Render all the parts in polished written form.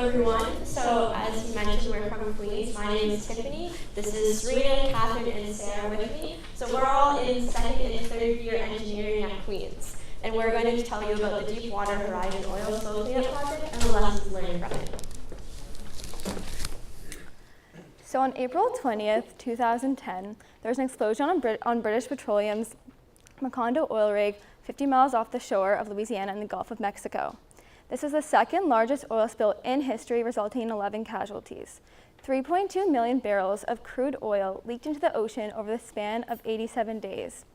everyone. So as you mentioned, we're from Queens. My name is Tiffanie. This is Serena, Kathryn, and Sarah with me. So we're all in second and third year engineering at Queens. And we're going to tell you about the Deepwater Horizon oil spill cleanup project and the lessons learned from it. So on April 20th, 2010, there was an explosion on British Petroleum's Macondo oil rig 50 miles off the shore of Louisiana in the Gulf of Mexico. This was the second largest oil spill in history, resulting in 11 casualties. 3.2 million barrels of crude oil leaked into the ocean over the span of 87 days.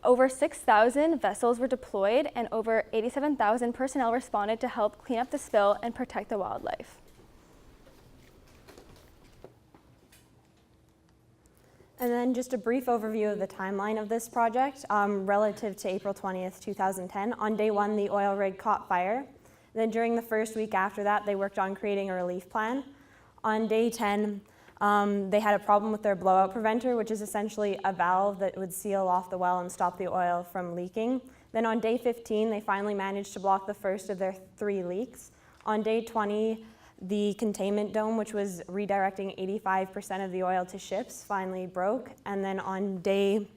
Over 6,000 vessels were deployed and over 87,000 personnel responded to help clean up the spill and protect the wildlife. And then just a brief overview of the timeline of this project relative to April 20th, 2010. On day one, the oil rig caught fire. Then during the first week after that, they worked on creating a relief plan. On day 10, they had a problem with their blowout preventer, which is essentially a valve that would seal off the well and stop the oil from leaking. Then on day 15, they finally managed to block the first of their 3 leaks. On day 20, the containment dome, which was redirecting 85% of the oil to ships, finally broke. And then on day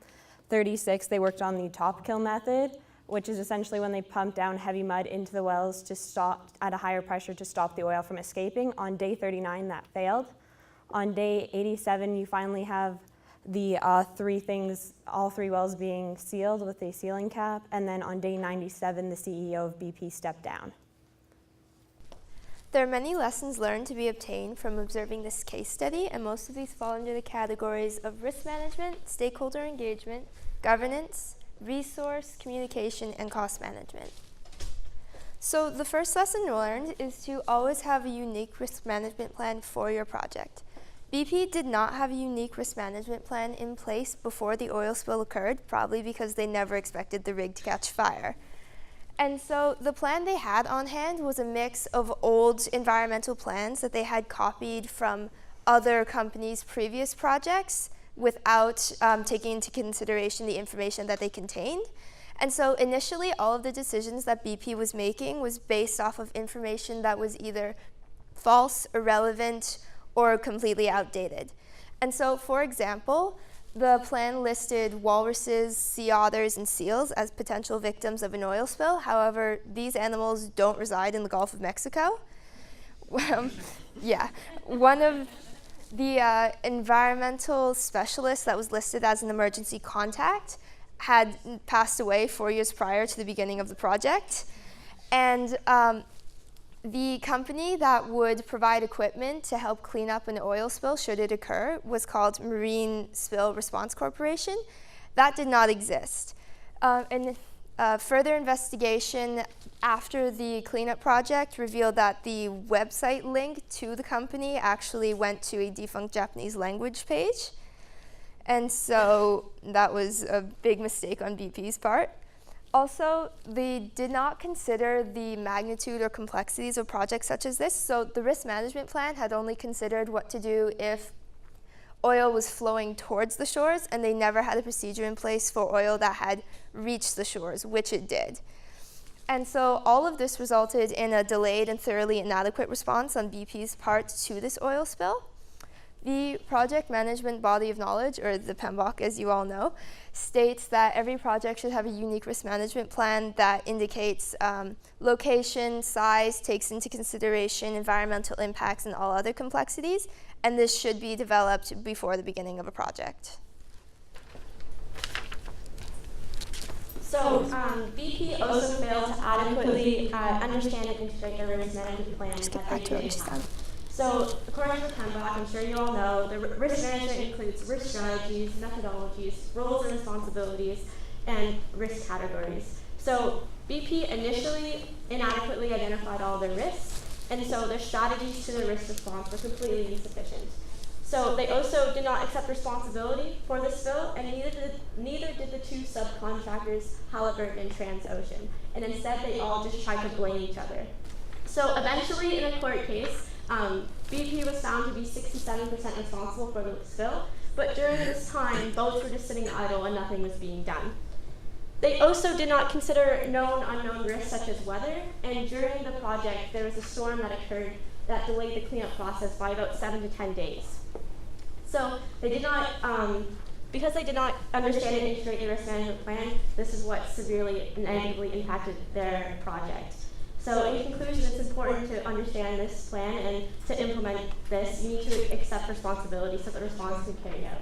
36, they worked on the top kill method, which is essentially when they pump down heavy mud into the wells to stop at a higher pressure to stop the oil from escaping. On day 39, that failed. On day 87, you finally have the all 3 wells being sealed with a sealing cap. And then on day 97, the CEO of BP stepped down. There are many lessons learned to be obtained from observing this case study, and most of these fall under the categories of risk management, stakeholder engagement, governance, resource, communication, and cost management. So the first lesson learned is to always have a unique risk management plan for your project. BP did not have a unique risk management plan in place before the oil spill occurred, probably because they never expected the rig to catch fire. And so the plan they had on hand was a mix of old environmental plans that they had copied from other companies' previous projects without taking into consideration the information that they contained. And so initially, all of the decisions that BP was making was based off of information that was either false, irrelevant, or completely outdated. And so, for example, the plan listed walruses, sea otters, and seals as potential victims of an oil spill. However, these animals don't reside in the Gulf of Mexico. One of the environmental specialists that was listed as an emergency contact had passed away 4 years prior to the beginning of the project. And the company that would provide equipment to help clean up an oil spill should it occur was called Marine Spill Response Corporation. That did not exist. Further investigation after the cleanup project revealed that the website link to the company actually went to a defunct Japanese language page. And so that was a big mistake on BP's part. Also, they did not consider the magnitude or complexities of projects such as this. So the risk management plan had only considered what to do if oil was flowing towards the shores, and they never had a procedure in place for oil that had reached the shores, which it did. And so all of this resulted in a delayed and thoroughly inadequate response on BP's part to this oil spill. The project management body of knowledge, or the PMBOK as you all know, states that every project should have a unique risk management plan that indicates location, size, takes into consideration environmental impacts and all other complexities, and this should be developed before the beginning of a project. So BP also failed to adequately understand and integrate their risk management plan that they did have. So, according to the PMBOK, I'm sure you all know, the risk management includes risk strategies, methodologies, roles and responsibilities, and risk categories. So, BP initially inadequately identified all their risks, and so their strategies to the risk response were completely insufficient. So, they also did not accept responsibility for the spill, and neither did the 2 subcontractors, Halliburton and Transocean, and instead they all just tried to blame each other. So, eventually, in a court case, BP was found to be 67% responsible for the spill, but during this time, boats were just sitting idle and nothing was being done. They also did not consider known unknown risks such as weather, and during the project there was a storm that occurred that delayed the cleanup process by about 7 to 10 days. So they did not, because they did not understand and integrate the risk management plan, this is what severely and negatively impacted their project. So in conclusion, it's important to understand this plan, and to implement this, you need to accept responsibility so that the response can carry out.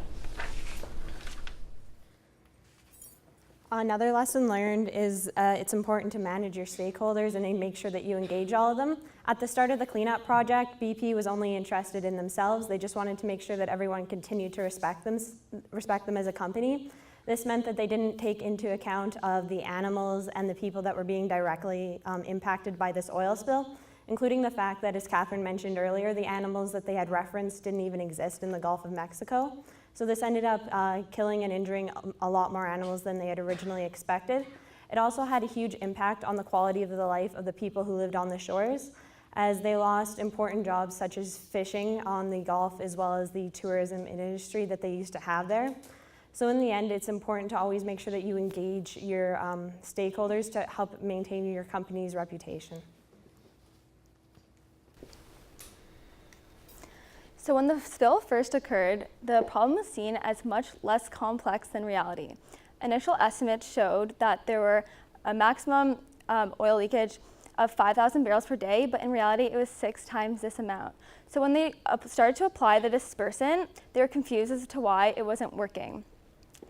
Another lesson learned is it's important to manage your stakeholders and make sure that you engage all of them. At the start of the cleanup project, BP was only interested in themselves. They just wanted to make sure that everyone continued to respect them as a company. This meant that they didn't take into account of the animals and the people that were being directly impacted by this oil spill, including the fact that, as Kathryn mentioned earlier, the animals that they had referenced didn't even exist in the Gulf of Mexico. So this ended up killing and injuring a lot more animals than they had originally expected. It also had a huge impact on the quality of the life of the people who lived on the shores, as they lost important jobs such as fishing on the Gulf, as well as the tourism industry that they used to have there. So in the end, it's important to always make sure that you engage your stakeholders to help maintain your company's reputation. So when the spill first occurred, the problem was seen as much less complex than reality. Initial estimates showed that there were a maximum oil leakage of 5,000 barrels per day, but in reality it was 6 times this amount. So when they started to apply the dispersant, they were confused as to why it wasn't working.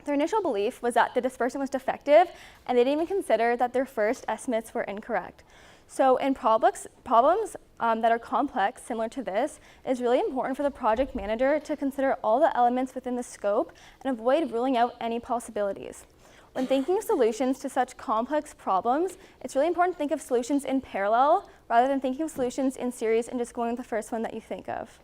Their initial belief was that the dispersant was defective, and they didn't even consider that their first estimates were incorrect. So in problems that are complex, similar to this, it's really important for the project manager to consider all the elements within the scope and avoid ruling out any possibilities. When thinking of solutions to such complex problems, it's really important to think of solutions in parallel rather than thinking of solutions in series and just going with the first one that you think of.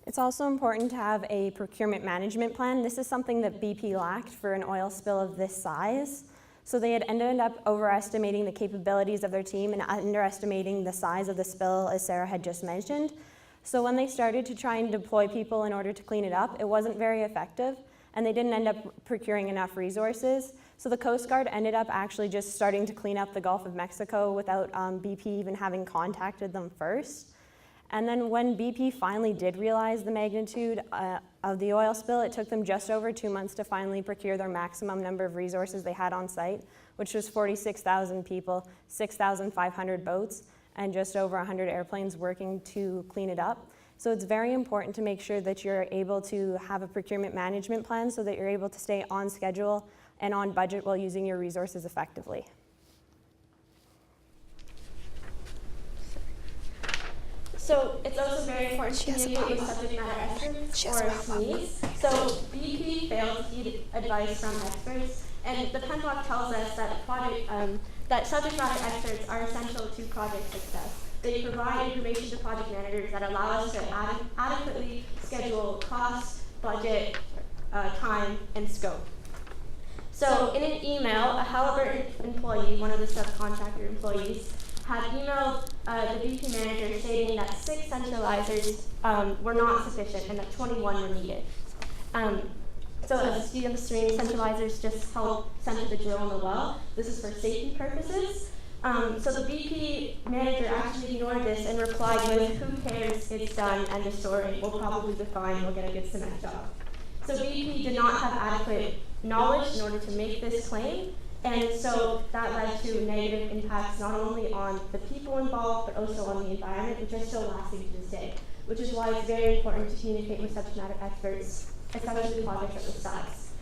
It's also important to have a procurement management plan. This is something that BP lacked for an oil spill of this size. So they had ended up overestimating the capabilities of their team and underestimating the size of the spill, as Sarah had just mentioned. So when they started to try and deploy people in order to clean it up, it wasn't very effective, and they didn't end up procuring enough resources. So the Coast Guard ended up actually just starting to clean up the Gulf of Mexico without BP even having contacted them first. And then when BP finally did realize the magnitude of the oil spill, it took them just over 2 months to finally procure their maximum number of resources they had on site, which was 46,000 people, 6,500 boats, and just over 100 airplanes working to clean it up. So it's very important to make sure that you're able to have a procurement management plan so that you're able to stay on schedule and on budget while using your resources effectively. So it's also very important to communicate with subject matter experts, or SMEs. So BP failed to heed advice from experts, and the PEMBOK tells us that that subject matter experts are essential to project success. They provide information to project managers that allow us to adequately schedule cost, budget, time, and scope. So in an email, a Halliburton employee, one of the subcontractor employees, had emailed the BP manager stating that 6 centralizers were not sufficient and that 21 were needed. So as you understand, centralizers just help center the drill in the well. This is for safety purposes. So the BP manager actually ignored this and replied with, "Who cares, it's done, end of story, we'll probably be fine, we'll get a good cement job." So BP did not have adequate knowledge in order to make this claim. And so that led to negative impacts not only on the people involved, but also on the environment, which are still lasting to this day, which is why it's very important to communicate with subject matter experts, especially projects of this size.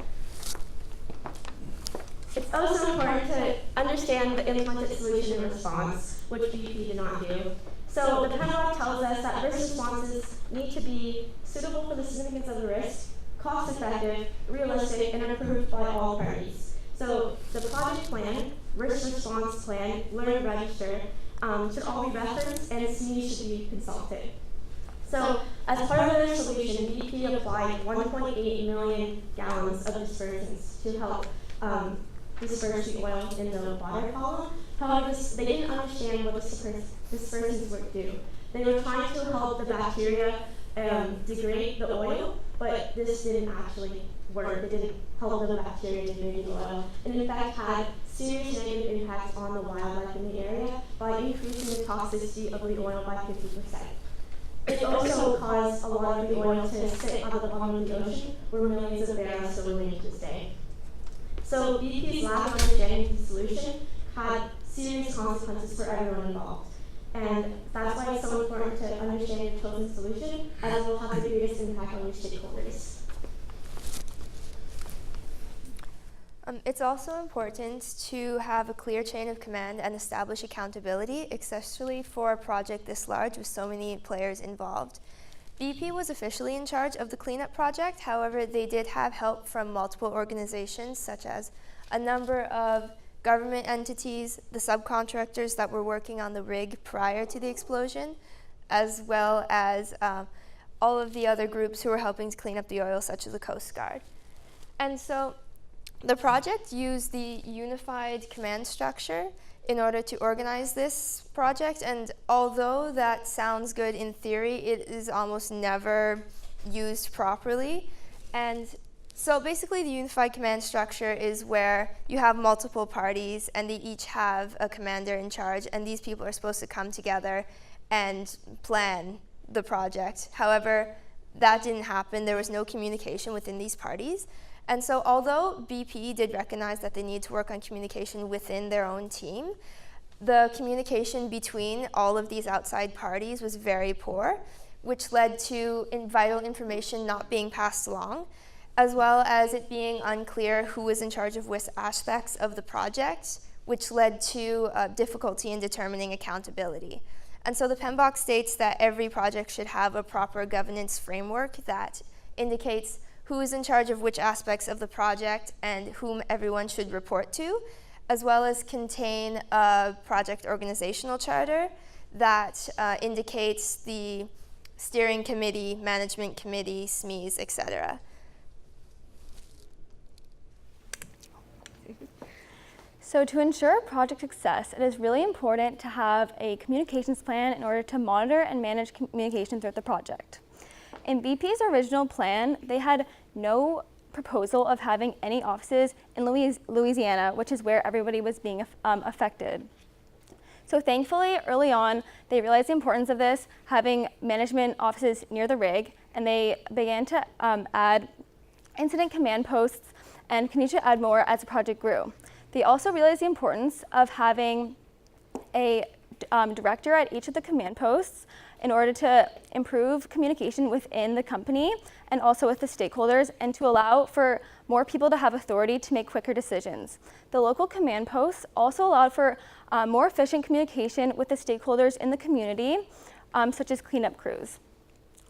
It's also important to understand the implemented solution and response, which BP did not do. So the PEMBOK tells us that risk responses need to be suitable for the significance of the risk, cost-effective, realistic, and approved by all parties. So the project plan, risk response plan, learn register should all be referenced, and SMEs should be consulted. So as part of their solution, BP applied 1.8 million gallons of dispersants to help disperse the oil in the water column. However, they didn't understand what the dispersants would do. They were trying to help the bacteria degrade the oil, but this didn't actually work. It didn't help the bacteria degrade the oil, and in fact had serious negative impacts on the wildlife in the area by increasing the toxicity of the oil by 50%. It also caused a lot of the oil to sit at the bottom of the ocean, where millions of barrels still remain to this day. So BP's lack of understanding of the solution had serious consequences for everyone involved. And that's why it's so important to understand your chosen solution, as it will have the greatest impact on your stakeholders. It's also important to have a clear chain of command and establish accountability, especially for a project this large with so many players involved. BP was officially in charge of the cleanup project. However, they did have help from multiple organizations, such as a number of government entities, the subcontractors that were working on the rig prior to the explosion, as well as all of the other groups who were helping to clean up the oil, such as the Coast Guard. And so the project used the unified command structure in order to organize this project, and although that sounds good in theory, it is almost never used properly. And so basically the unified command structure is where you have multiple parties and they each have a commander in charge, and these people are supposed to come together and plan the project. However, that didn't happen. There was no communication within these parties. And so although BP did recognize that they need to work on communication within their own team, the communication between all of these outside parties was very poor, which led to vital information not being passed along, as well as it being unclear who was in charge of which aspects of the project, which led to difficulty in determining accountability. And so the PMBOK states that every project should have a proper governance framework that indicates who is in charge of which aspects of the project and whom everyone should report to, as well as contain a project organizational charter that indicates the steering committee, management committee, SMEs, etc. So to ensure project success, it is really important to have a communications plan in order to monitor and manage communication throughout the project. In BP's original plan, they had no proposal of having any offices in Louisiana, which is where everybody was being affected. So thankfully, early on, they realized the importance of this, having management offices near the rig, and they began to add incident command posts and continued to add more as the project grew. They also realized the importance of having a director at each of the command posts in order to improve communication within the company and also with the stakeholders, and to allow for more people to have authority to make quicker decisions. The local command posts also allowed for more efficient communication with the stakeholders in the community, such as cleanup crews.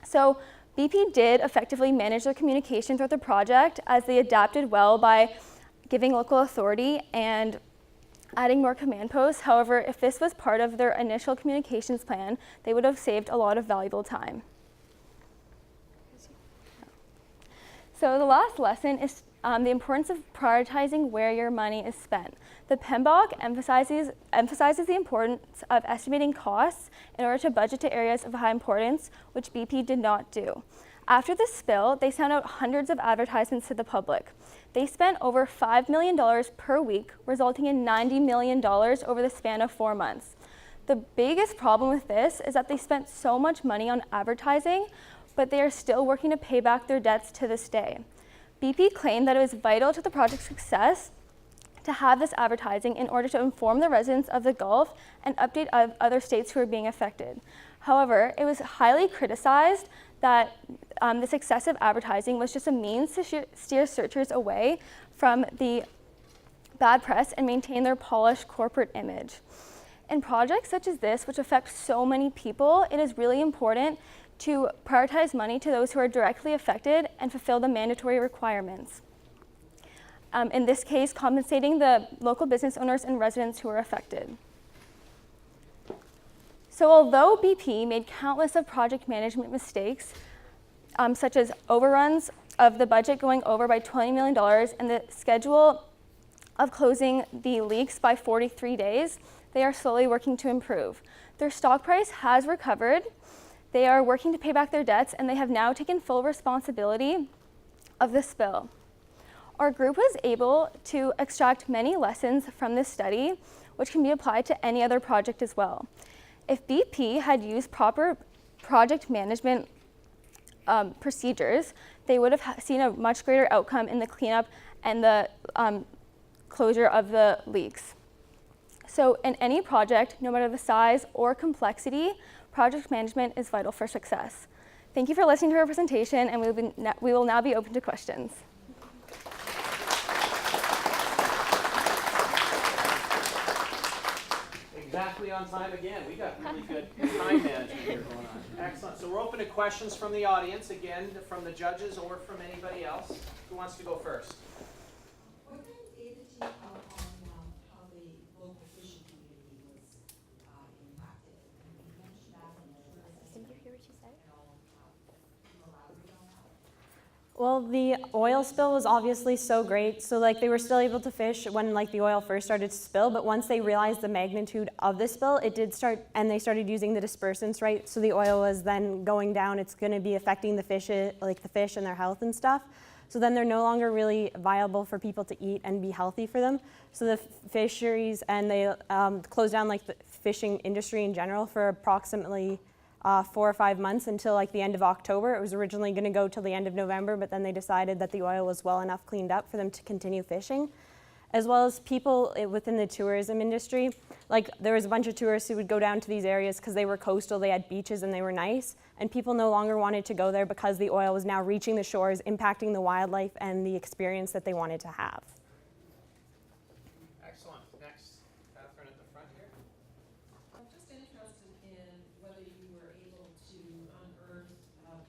So BP did effectively manage their communication throughout the project, as they adapted well by giving local authority and adding more command posts. However, if this was part of their initial communications plan, they would have saved a lot of valuable time. So the last lesson is the importance of prioritizing where your money is spent. The PMBOK emphasizes the importance of estimating costs in order to budget to areas of high importance, which BP did not do. After the spill, they sent out hundreds of advertisements to the public. They spent over $5 million per week, resulting in $90 million over the span of 4 months. The biggest problem with this is that they spent so much money on advertising, but they are still working to pay back their debts to this day. BP claimed that it was vital to the project's success to have this advertising in order to inform the residents of the Gulf and update other states who are being affected. However, it was highly criticized that this excessive advertising was just a means to steer searchers away from the bad press and maintain their polished corporate image. In projects such as this, which affect so many people, it is really important to prioritize money to those who are directly affected and fulfill the mandatory requirements. In this case, compensating the local business owners and residents who are affected. So although BP made countless of project management mistakes, such as overruns of the budget going over by $20 million and the schedule of closing the leaks by 43 days, they are slowly working to improve. Their stock price has recovered They are working to pay back their debts, and they have now taken full responsibility of the spill. Our group was able to extract many lessons from this study, which can be applied to any other project as well. If BP had used proper project management procedures, they would have seen a much greater outcome in the cleanup and the closure of the leaks. So in any project, no matter the size or complexity, project management is vital for success. Thank you for listening to our presentation, and we will now be open to questions. Exactly on time again. We got really good time management here going on. Excellent. So we're open to questions from the audience, again, from the judges or from anybody else. Who wants to go first? What kind of data do you have on how the local fishing community was impacted? And you mentioned that in the Did you hear what she said? Can you elaborate on that? Well, the oil spill was obviously so great. So like they were still able to fish when like the oil first started to spill, but once they realized the magnitude of the spill, it did start, and they started using the dispersants, right? So the oil was then going down. It's going to be affecting the fish, like the fish and their health and stuff. So then they're no longer really viable for people to eat and be healthy for them. So the fisheries, and they closed down like the fishing industry in general for approximately 4 or 5 months until like the end of October. It was originally going to go till the end of November, but then they decided that the oil was well enough cleaned up for them to continue fishing. As well as people within the tourism industry. Like there was a bunch of tourists who would go down to these areas because they were coastal, they had beaches and they were nice, and people no longer wanted to go there because the oil was now reaching the shores, impacting the wildlife and the experience that they wanted to have. Excellent. Next, Kathryn at the front here. I'm just interested in whether you were able to unearth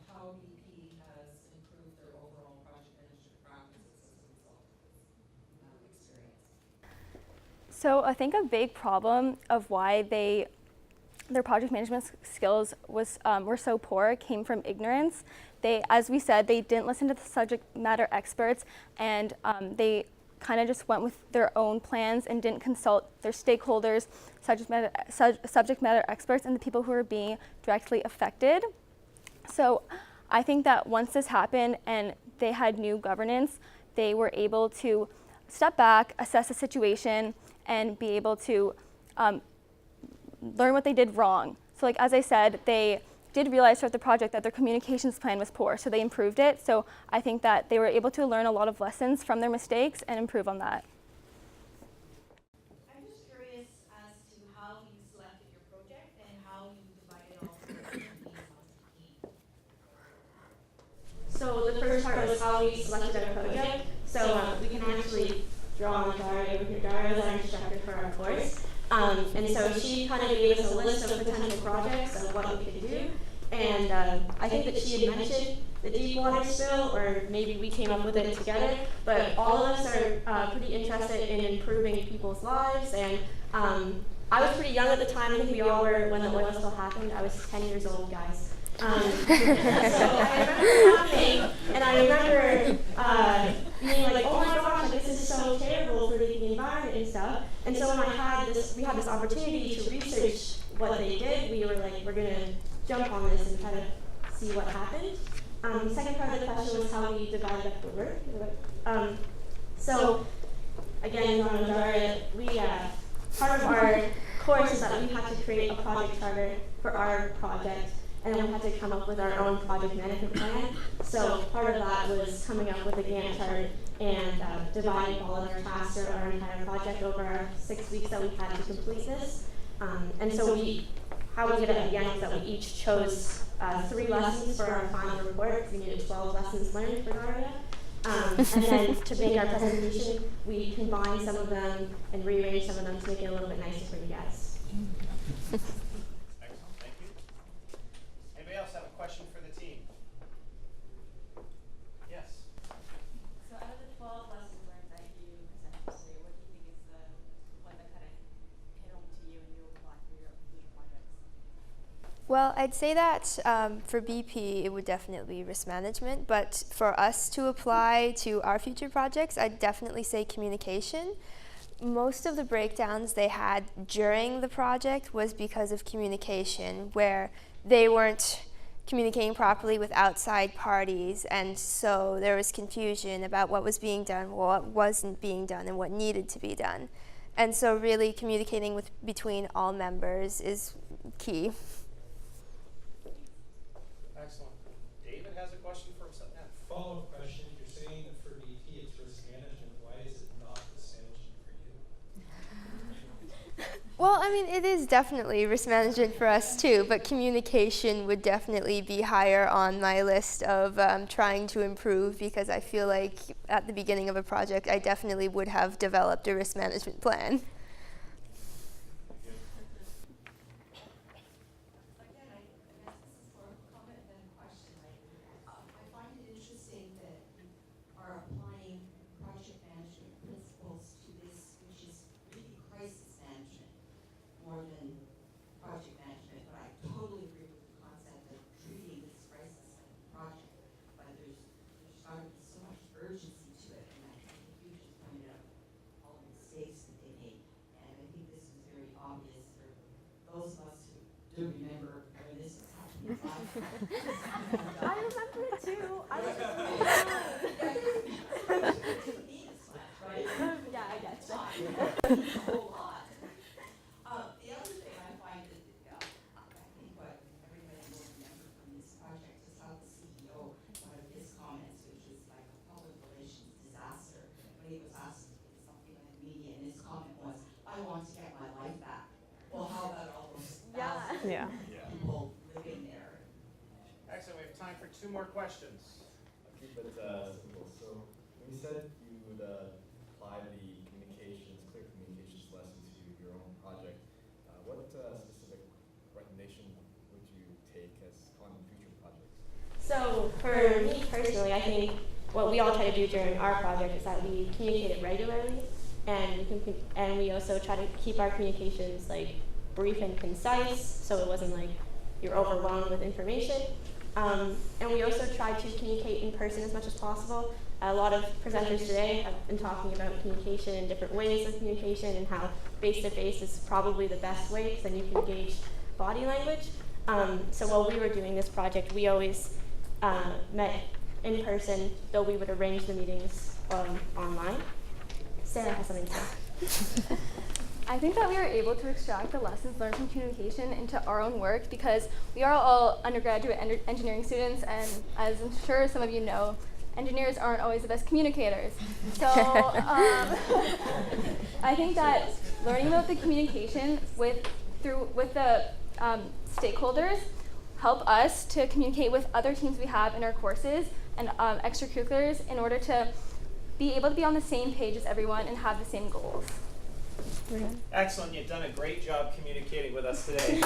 how BP has improved their overall project management practices as a result of this experience. So I think a big problem of why their project management skills were so poor came from ignorance. As we said, they didn't listen to the subject matter experts, and they kind of just went with their own plans and didn't consult their stakeholders, subject matter experts, and the people who were being directly affected. So I think that once this happened and they had new governance, they were able to step back, assess the situation, and be able to learn what they did wrong. So like, as I said, they did realize throughout the project that their communications plan was poor, so they improved it. So I think that they were able to learn a lot of lessons from their mistakes and improve on that. I'm just curious as to how you selected your project and how you divided all the teams on the team. So the first part was how we selected our project. So we can actually draw on Lazzari over here. Lazzari was our instructor for our course. And so she kind of gave us a list of potential projects of what we could do. And I think that she had mentioned the Deepwater spill, or maybe we came up with it together. But all of us are pretty interested in improving people's lives. And I was pretty young at the time. I think we all were when the oil spill happened. I was 10 years old, guys. So I remember happening, and I remember being like, oh my gosh, this is so terrible for the environment and stuff. And so when we had this opportunity to research what they did, we were like, we're gonna jump on this and try to see what happened. The second part of the question was how we divided up the work. So again, part of our course is that we had to create a project charter for our project. And then we had to come up with our own project management plan. So part of that was coming up with a Gantt chart and dividing all of our tasks or our entire project over our 6 weeks that we had to complete this. And so how we did it at the end was that we each chose 3 lessons for our final report. We needed 12 lessons learned for Daria. And then to make our presentation, we combined some of them and rearranged some of them to make it a little bit nicer for you guys. Else have a question for the team? Yes. So out of the 12 lessons learned that you presented today, what do you think is the one that kind of hit home to you and you apply for your future projects? Well, I'd say that for BP, it would definitely be risk management, but for us to apply to our future projects, I'd definitely say communication. Most of the breakdowns they had during the project was because of communication, where they weren't communicating properly with outside parties, and so there was confusion about what was being done, what wasn't being done, and what needed to be done. And so really communicating between all members is key. Excellent. David has a question for himself. Yeah. Follow-up question, you're saying that for BP it's risk management, why is it not risk management for you? Well, I mean, it is definitely risk management for us too, but communication would definitely be higher on my list of trying to improve, because I feel like at the beginning of a project, I definitely would have developed a risk management plan. Again, I guess this is more of a comment than a question. I find it interesting that you are applying project management principles to this, which is really crisis management more than project management. But I totally agree with the concept of treating this crisis like a project. But there's got to be so much urgency to it, and I think you just pointed out all the mistakes that they made. And I think this is very obvious for those of us who do remember when this was happening. I remember it too. I was Right? yeah, I guess. A whole lot. The other thing I find that I think what everybody will remember from this project is how the CEO, one of his comments, which was like a public relations disaster, when he was asked something in the media, and his comment was, "I want to get my life back." Well, how about all those thousands Yeah. of people living there? Excellent. We have time for 2 more questions. I'll keep it simple. So when you said you would apply the clear communications lesson to your own project, what specific recommendation would you take as on future projects? So for me personally, I think what we all try to do during our project is that we communicate it regularly, and we also try to keep our communications like brief and concise, so it wasn't like you're overwhelmed with information. And we also try to communicate in person as much as possible. A lot of presenters today have been talking about communication and different ways of communication, and how face-to-face is probably the best way, because then you can gauge body language. So while we were doing this project, we always met in person, though we would arrange the meetings online. Sarah has something to say. I think that we are able to extract the lessons learned from communication into our own work, because we are all undergraduate engineering students, and as I'm sure some of you know, engineers aren't always the best communicators. So I think that learning about the communication with the stakeholders help us to communicate with other teams we have in our courses and extracurriculars, in order to be able to be on the same page as everyone and have the same goals. Excellent. You've done a great job communicating with us today.